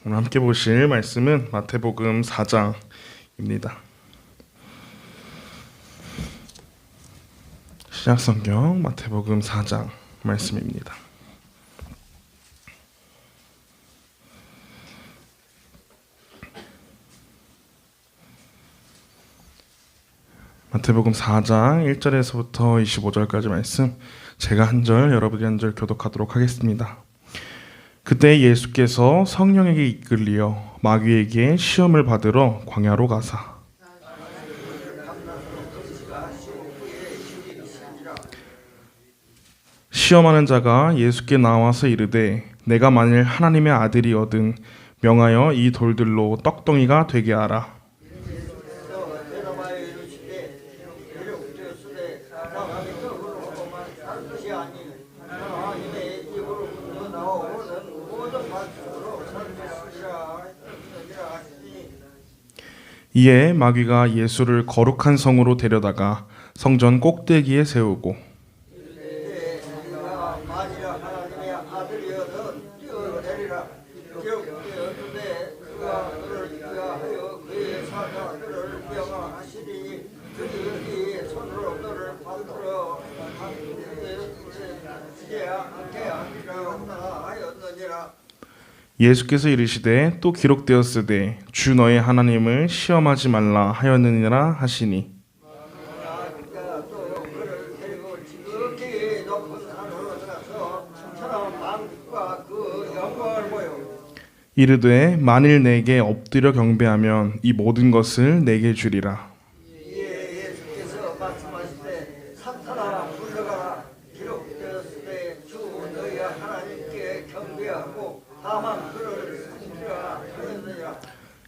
오늘 함께 보실 말씀은 마태복음 4장입니다. 신약성경 마태복음 4장 말씀입니다. 마태복음 4장 1절에서부터 25절까지 말씀, 제가 한 절, 여러분이 한 절 교독하도록 하겠습니다. 그때 예수께서 성령에게 이끌리어 마귀에게 시험을 받으러 광야로 가사 시험하는 자가 예수께 나와서 이르되 내가 만일 하나님의 아들이거든 명하여 이 돌들로 떡덩이가 되게 하라. 이에 마귀가 예수를 거룩한 성으로 데려다가 성전 꼭대기에 세우고 예수께서 이르시되 또 기록되었으되 주 너의 하나님을 시험하지 말라 하였느니라 하시니 이르되 만일 내게 엎드려 경배하면 이 모든 것을 내게 주리라.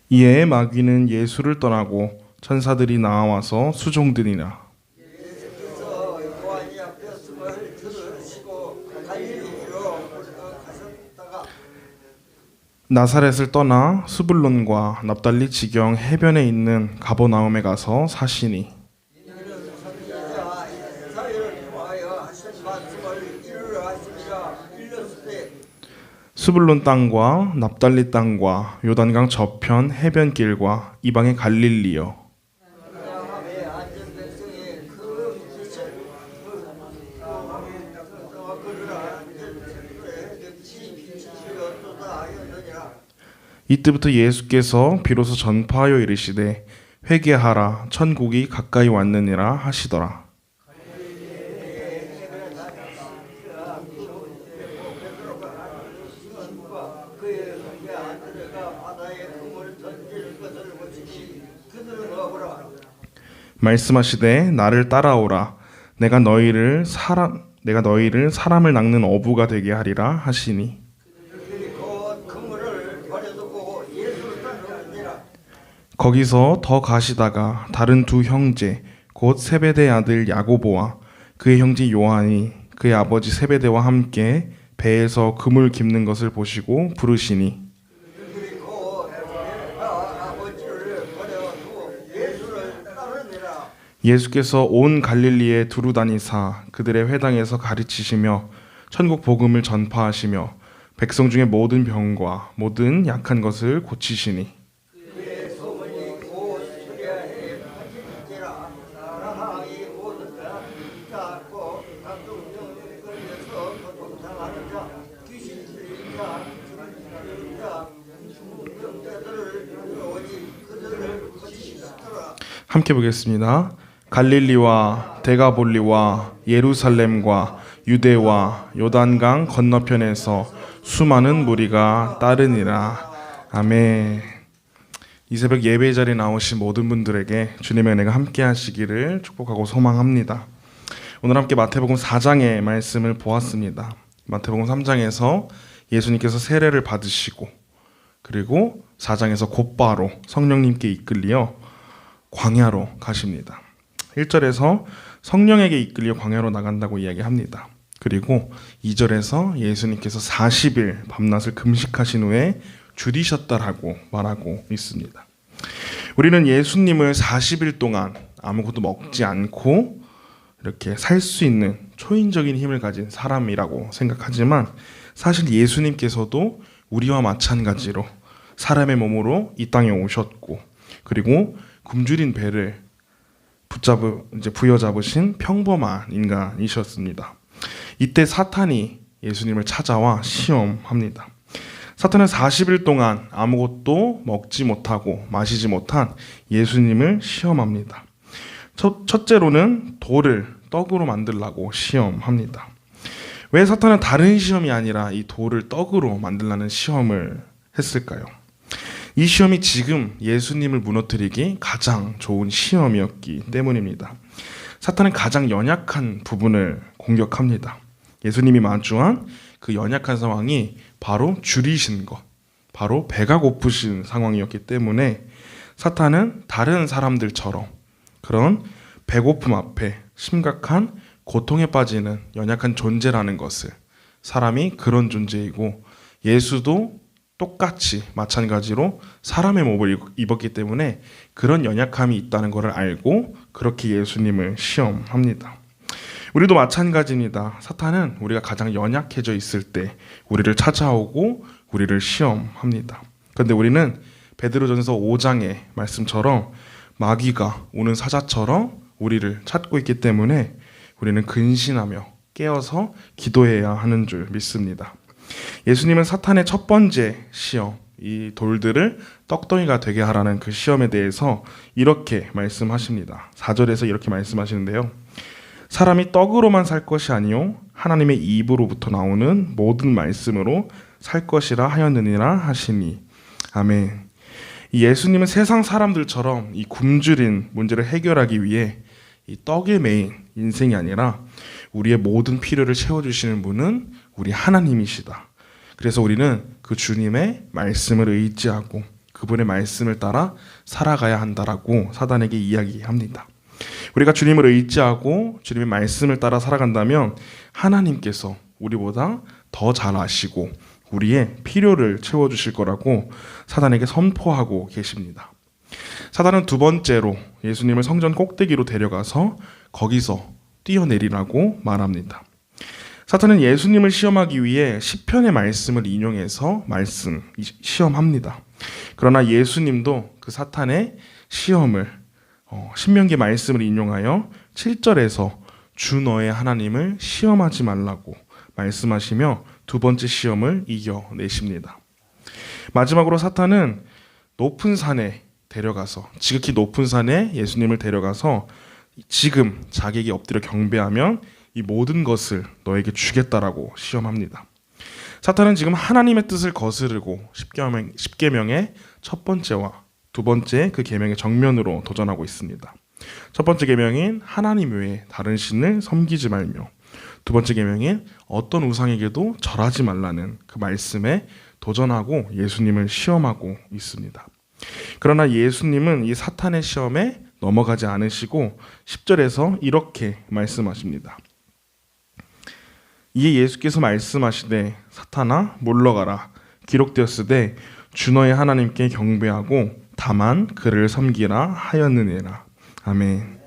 이에 마귀는 예수를 떠나고 천사들이 나와서 수종드니라. 나사렛을 떠나 스불론과 납달리 지경 해변에 있는 가버나움에 가서 사시니 스불론 땅과 납달리 땅과 요단강 저편 해변길과 이방의 갈릴리요 이때부터 예수께서 비로소 전파하여 이르시되 회개하라 천국이 가까이 왔느니라 하시더라. 말씀하시되 나를 따라오라 내가 너희를 사람을 낚는 어부가 되게 하리라 하시니 거기서 더 가시다가 다른 두 형제 곧 세베대의 아들 야고보와 그의 형제 요한이 그의 아버지 세베대와 함께 배에서 그물 깁는 것을 보시고 부르시니 예수께서 온 갈릴리에 두루 다니사 그들의 회당에서 가르치시며 천국 복음을 전파하시며 백성 중에 모든 병과 모든 약한 것을 고치시니 함께 보겠습니다. 갈릴리와 데가볼리와 예루살렘과 유대와 요단강 건너편에서 수많은 무리가 따르니라. 아멘. 이 새벽 예배 자리에 나오신 모든 분들에게 주님의 은혜가 함께 하시기를 축복하고 소망합니다. 오늘 함께 마태복음 4장의 말씀을 보았습니다. 마태복음 3장에서 예수님께서 세례를 받으시고 그리고 4장에서 곧바로 성령님께 이끌리어 광야로 가십니다. 1절에서 성령에게 이끌려 광야로 나간다고 이야기합니다. 그리고 2절에서 예수님께서 40일 밤낮을 금식하신 후에 줄이셨다라고 말하고 있습니다. 우리는 예수님을 40일 동안 아무것도 먹지 않고 이렇게 살 수 있는 초인적인 힘을 가진 사람이라고 생각하지만 사실 예수님께서도 우리와 마찬가지로 사람의 몸으로 이 땅에 오셨고, 그리고 굶주린 배를 부여잡으신 평범한 인간이셨습니다. 이때 사탄이 예수님을 찾아와 시험합니다. 사탄은 40일 동안 아무것도 먹지 못하고 마시지 못한 예수님을 시험합니다. 첫째로는 돌을 떡으로 만들라고 시험합니다. 왜 사탄은 다른 시험이 아니라 이 돌을 떡으로 만들라는 시험을 했을까요? 이 시험이 지금 예수님을 무너뜨리기 가장 좋은 시험이었기 때문입니다. 사탄은 가장 연약한 부분을 공격합니다. 예수님이 마주한 그 연약한 상황이 바로 줄이신 것, 바로 배가 고프신 상황이었기 때문에 사탄은 다른 사람들처럼 그런 배고픔 앞에 심각한 고통에 빠지는 연약한 존재라는 것을, 사람이 그런 존재이고 예수도 똑같이 마찬가지로 사람의 몸을 입었기 때문에 그런 연약함이 있다는 것을 알고 그렇게 예수님을 시험합니다. 우리도 마찬가지입니다. 사탄은 우리가 가장 연약해져 있을 때 우리를 찾아오고 우리를 시험합니다. 그런데 우리는 베드로전서 5장의 말씀처럼 마귀가 오는 사자처럼 우리를 찾고 있기 때문에 우리는 근신하며 깨어서 기도해야 하는 줄 믿습니다. 예수님은 사탄의 첫 번째 시험, 이 돌들을 떡덩이가 되게 하라는 그 시험에 대해서 이렇게 말씀하십니다. 4절에서 이렇게 말씀하시는데요. 사람이 떡으로만 살 것이 아니요 하나님의 입으로부터 나오는 모든 말씀으로 살 것이라 하였느니라 하시니. 아멘. 예수님은 세상 사람들처럼 이 굶주린 문제를 해결하기 위해 이 떡에 매인 인생이 아니라 우리의 모든 필요를 채워주시는 분은 우리 하나님이시다. 그래서 우리는 그 주님의 말씀을 의지하고 그분의 말씀을 따라 살아가야 한다라고 사단에게 이야기합니다. 우리가 주님을 의지하고 주님의 말씀을 따라 살아간다면 하나님께서 우리보다 더 잘 아시고 우리의 필요를 채워주실 거라고 사단에게 선포하고 계십니다. 사단은 두 번째로 예수님을 성전 꼭대기로 데려가서 거기서 뛰어내리라고 말합니다. 사탄은 예수님을 시험하기 위해 시편의 말씀을 인용해서 시험합니다. 그러나 예수님도 그 사탄의 시험을 신명기 말씀을 인용하여 7절에서 주 너의 하나님을 시험하지 말라고 말씀하시며 두 번째 시험을 이겨내십니다. 마지막으로 사탄은 높은 산에 데려가서, 지극히 높은 산에 예수님을 데려가서 지금 자기에게 엎드려 경배하면 이 모든 것을 너에게 주겠다라고 시험합니다. 사탄은 지금 하나님의 뜻을 거스르고 십계명의 첫 번째와 두 번째 그 계명의 정면으로 도전하고 있습니다. 첫 번째 계명인 하나님 외에 다른 신을 섬기지 말며, 두 번째 계명인 어떤 우상에게도 절하지 말라는 그 말씀에 도전하고 예수님을 시험하고 있습니다. 그러나 예수님은 이 사탄의 시험에 넘어가지 않으시고 10절에서 이렇게 말씀하십니다. 이에 예수께서 말씀하시되 사탄아 물러가라. 기록되었으되 주 너의 하나님께 경배하고 다만 그를 섬기라 하였느니라. 아멘.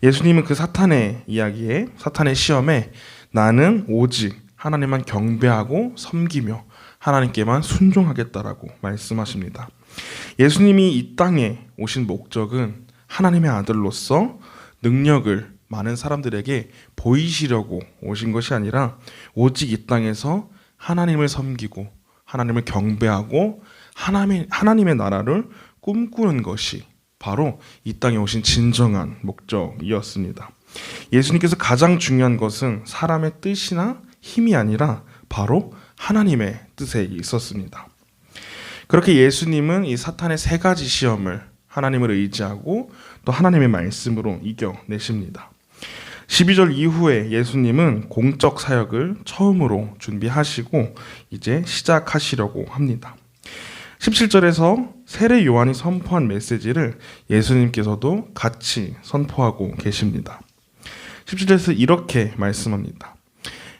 예수님은 그 사탄의 이야기에, 사탄의 시험에 나는 오직 하나님만 경배하고 섬기며 하나님께만 순종하겠다라고 말씀하십니다. 예수님이 이 땅에 오신 목적은 하나님의 아들로서 능력을 많은 사람들에게 보이시려고 오신 것이 아니라 오직 이 땅에서 하나님을 섬기고 하나님을 경배하고 하나님의 나라를 꿈꾸는 것이 바로 이 땅에 오신 진정한 목적이었습니다. 예수님께서 가장 중요한 것은 사람의 뜻이나 힘이 아니라 바로 하나님의 뜻에 있었습니다. 그렇게 예수님은 이 사탄의 세 가지 시험을 하나님을 의지하고 또 하나님의 말씀으로 이겨내십니다. 12절 이후에 예수님은 공적 사역을 처음으로 준비하시고 이제 시작하시려고 합니다. 17절에서 세례 요한이 선포한 메시지를 예수님께서도 같이 선포하고 계십니다. 17절에서 이렇게 말씀합니다.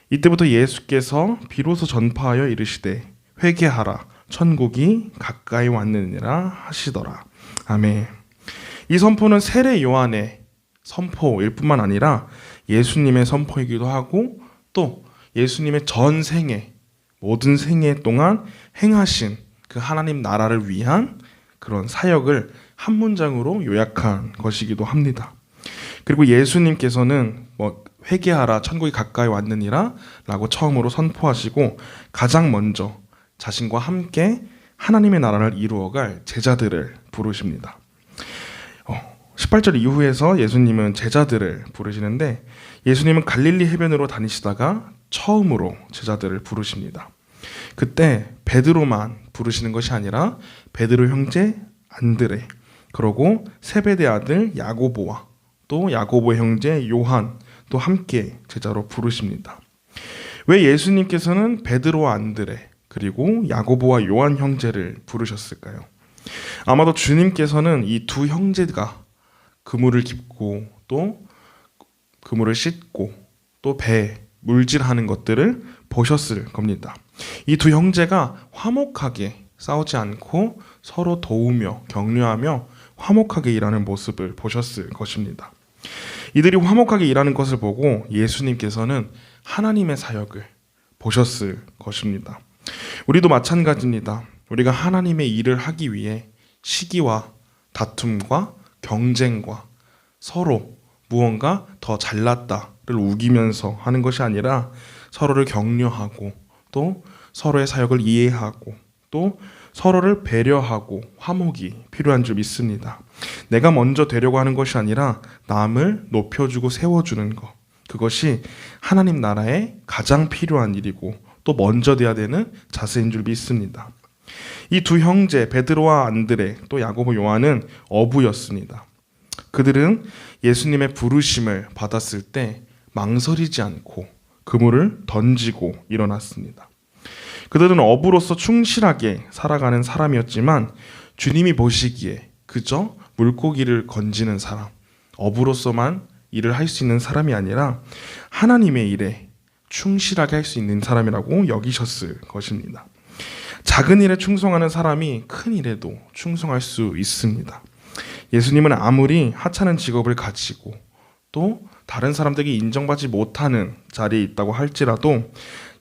이때부터 예수께서 비로소 전파하여 이르시되 회개하라 천국이 가까이 왔느니라 하시더라. 아멘. 이 선포는 세례 요한의 선포일 뿐만 아니라 예수님의 선포이기도 하고 또 예수님의 전 생애, 모든 생애 동안 행하신 그 하나님 나라를 위한 그런 사역을 한 문장으로 요약한 것이기도 합니다. 그리고 예수님께서는 회개하라 천국이 가까이 왔느니라 라고 처음으로 선포하시고 가장 먼저 자신과 함께 하나님의 나라를 이루어갈 제자들을 부르십니다. 18절 이후에서 예수님은 제자들을 부르시는데 예수님은 갈릴리 해변으로 다니시다가 처음으로 제자들을 부르십니다. 그때 베드로만 부르시는 것이 아니라 베드로 형제 안드레, 그리고 세베대 아들 야고보와 또 야고보 형제 요한 또 함께 제자로 부르십니다. 왜 예수님께서는 베드로와 안드레 그리고 야고보와 요한 형제를 부르셨을까요? 아마도 주님께서는 이 두 형제가 그물을 깁고 또 그물을 씻고 또 배에 물질하는 것들을 보셨을 겁니다. 이 두 형제가 화목하게 싸우지 않고 서로 도우며 격려하며 화목하게 일하는 모습을 보셨을 것입니다. 이들이 화목하게 일하는 것을 보고 예수님께서는 하나님의 사역을 보셨을 것입니다. 우리도 마찬가지입니다. 우리가 하나님의 일을 하기 위해 시기와 다툼과 경쟁과 서로 무언가 더 잘났다를 우기면서 하는 것이 아니라 서로를 격려하고 또 서로의 사역을 이해하고 또 서로를 배려하고 화목이 필요한 줄 믿습니다. 내가 먼저 되려고 하는 것이 아니라 남을 높여주고 세워주는 것, 그것이 하나님 나라에 가장 필요한 일이고 또 먼저 돼야 되는 자세인 줄 믿습니다. 이 두 형제 베드로와 안드레 또 야고보 요한은 어부였습니다. 그들은 예수님의 부르심을 받았을 때 망설이지 않고 그물을 던지고 일어났습니다. 그들은 어부로서 충실하게 살아가는 사람이었지만 주님이 보시기에 그저 물고기를 건지는 사람, 어부로서만 일을 할 수 있는 사람이 아니라 하나님의 일에 충실하게 할 수 있는 사람이라고 여기셨을 것입니다. 작은 일에 충성하는 사람이 큰 일에도 충성할 수 있습니다. 예수님은 아무리 하찮은 직업을 가지고 또 다른 사람들에게 인정받지 못하는 자리에 있다고 할지라도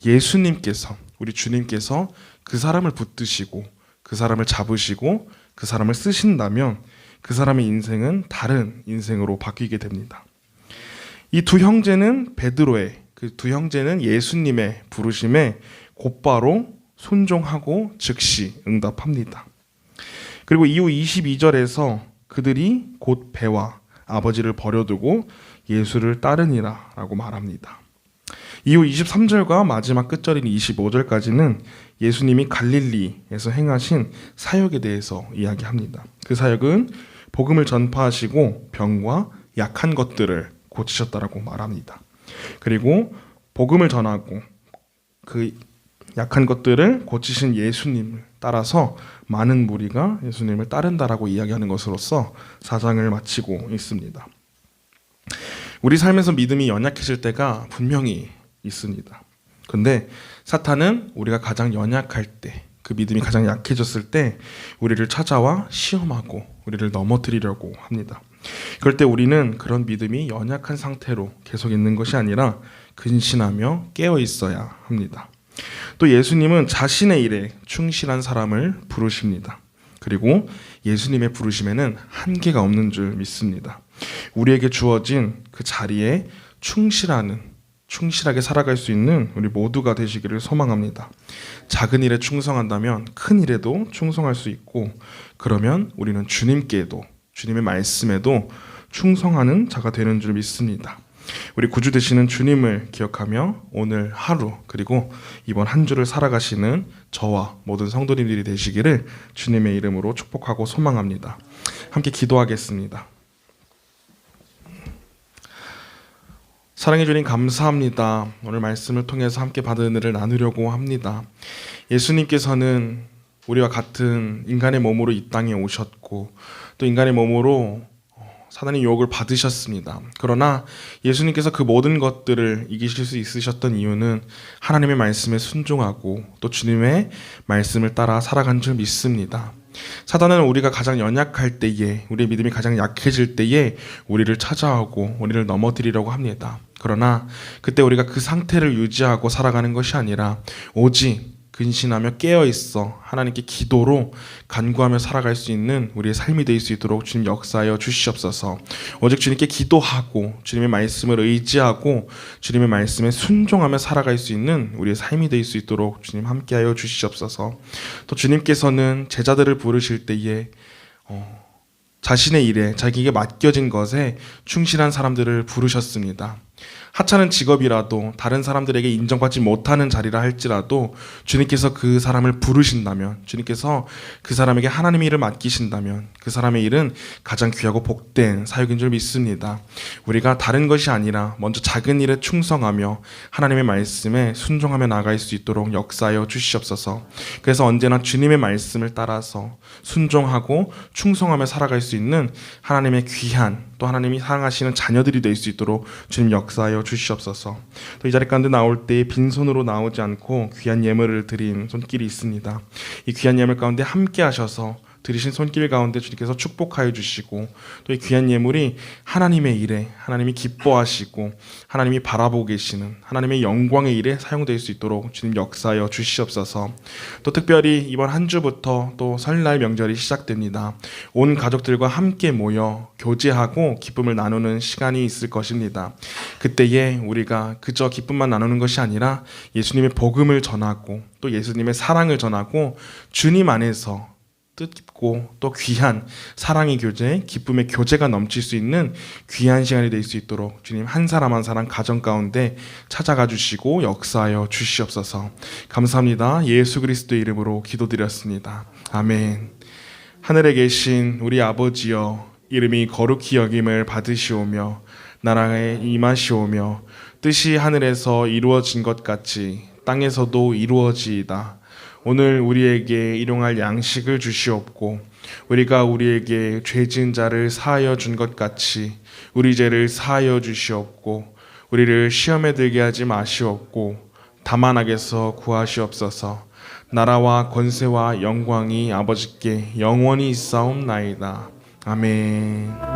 예수님께서, 우리 주님께서 그 사람을 붙드시고 그 사람을 잡으시고 그 사람을 쓰신다면 그 사람의 인생은 다른 인생으로 바뀌게 됩니다. 이 두 형제는 그 두 형제는 예수님의 부르심에 곧바로 순종하고 즉시 응답합니다. 그리고 이후 22절에서 그들이 곧 배와 아버지를 버려두고 예수를 따르니라 라고 말합니다. 이후 23절과 마지막 끝절인 25절까지는 예수님이 갈릴리에서 행하신 사역에 대해서 이야기합니다. 그 사역은 복음을 전파하시고 병과 약한 것들을 고치셨다라고 말합니다. 그리고 복음을 전하고 그 약한 것들을 고치신 예수님을 따라서 많은 무리가 예수님을 따른다라고 이야기하는 것으로서 사장을 마치고 있습니다. 우리 삶에서 믿음이 연약해질 때가 분명히 있습니다. 근데 사탄은 우리가 가장 연약할 때, 그 믿음이 가장 약해졌을 때 우리를 찾아와 시험하고 우리를 넘어뜨리려고 합니다. 그럴 때 우리는 그런 믿음이 연약한 상태로 계속 있는 것이 아니라 근신하며 깨어 있어야 합니다. 또 예수님은 자신의 일에 충실한 사람을 부르십니다. 그리고 예수님의 부르심에는 한계가 없는 줄 믿습니다. 우리에게 주어진 그 자리에 충실하게 살아갈 수 있는 우리 모두가 되시기를 소망합니다. 작은 일에 충성한다면 큰 일에도 충성할 수 있고, 그러면 우리는 주님께도, 주님의 말씀에도 충성하는 자가 되는 줄 믿습니다. 우리 구주 되시는 주님을 기억하며 오늘 하루 그리고 이번 한 주를 살아가시는 저와 모든 성도님들이 되시기를 주님의 이름으로 축복하고 소망합니다. 함께 기도하겠습니다. 사랑해 주님 감사합니다. 오늘 말씀을 통해서 함께 받은 은혜를 나누려고 합니다. 예수님께서는 우리와 같은 인간의 몸으로 이 땅에 오셨고 또 인간의 몸으로 사단의 유혹을 받으셨습니다. 그러나 예수님께서 그 모든 것들을 이기실 수 있으셨던 이유는 하나님의 말씀에 순종하고 또 주님의 말씀을 따라 살아간 줄 믿습니다. 사단은 우리가 가장 연약할 때에, 우리의 믿음이 가장 약해질 때에 우리를 찾아오고 우리를 넘어뜨리려고 합니다. 그러나 그때 우리가 그 상태를 유지하고 살아가는 것이 아니라 오직 그 근신하며 깨어있어 하나님께 기도로 간구하며 살아갈 수 있는 우리의 삶이 될 수 있도록 주님 역사하여 주시옵소서. 오직 주님께 기도하고 주님의 말씀을 의지하고 주님의 말씀에 순종하며 살아갈 수 있는 우리의 삶이 될 수 있도록 주님 함께하여 주시옵소서. 또 주님께서는 제자들을 부르실 때에 자신의 일에 자기에게 맡겨진 것에 충실한 사람들을 부르셨습니다. 하찮은 직업이라도 다른 사람들에게 인정받지 못하는 자리라 할지라도 주님께서 그 사람을 부르신다면, 주님께서 그 사람에게 하나님의 일을 맡기신다면 그 사람의 일은 가장 귀하고 복된 사역인 줄 믿습니다. 우리가 다른 것이 아니라 먼저 작은 일에 충성하며 하나님의 말씀에 순종하며 나아갈 수 있도록 역사하여 주시옵소서. 그래서 언제나 주님의 말씀을 따라서 순종하고 충성하며 살아갈 수 있는 하나님의 귀한, 또 하나님이 사랑하시는 자녀들이 될 수 있도록 주님 역사하여 주시옵소서. 또 이 자리 가운데 나올 때 빈손으로 나오지 않고 귀한 예물을 드린 손길이 있습니다. 이 귀한 예물 가운데 함께 하셔서 드리신 손길 가운데 주님께서 축복하여 주시고, 또 이 귀한 예물이 하나님의 일에, 하나님이 기뻐하시고 하나님이 바라보고 계시는 하나님의 영광의 일에 사용될 수 있도록 주님 역사하여 주시옵소서. 또 특별히 이번 한 주부터 또 설날 명절이 시작됩니다. 온 가족들과 함께 모여 교제하고 기쁨을 나누는 시간이 있을 것입니다. 그때에 우리가 그저 기쁨만 나누는 것이 아니라 예수님의 복음을 전하고 또 예수님의 사랑을 전하고 주님 안에서 뜻깊고 또 귀한 사랑의 교제, 기쁨의 교제가 넘칠 수 있는 귀한 시간이 될 수 있도록 주님 한 사람 한 사람 가정 가운데 찾아가 주시고 역사하여 주시옵소서. 감사합니다. 예수 그리스도의 이름으로 기도드렸습니다. 아멘. 하늘에 계신 우리 아버지여, 이름이 거룩히 여김을 받으시오며 나라에 임하시오며 뜻이 하늘에서 이루어진 것 같이 땅에서도 이루어지이다. 오늘 우리에게 일용할 양식을 주시옵고 우리가 우리에게 죄 지은 자를 사하여 준 것 같이 우리 죄를 사하여 주시옵고 우리를 시험에 들게 하지 마시옵고 다만 악에서 구하시옵소서. 나라와 권세와 영광이 아버지께 영원히 있사옵나이다. 아멘.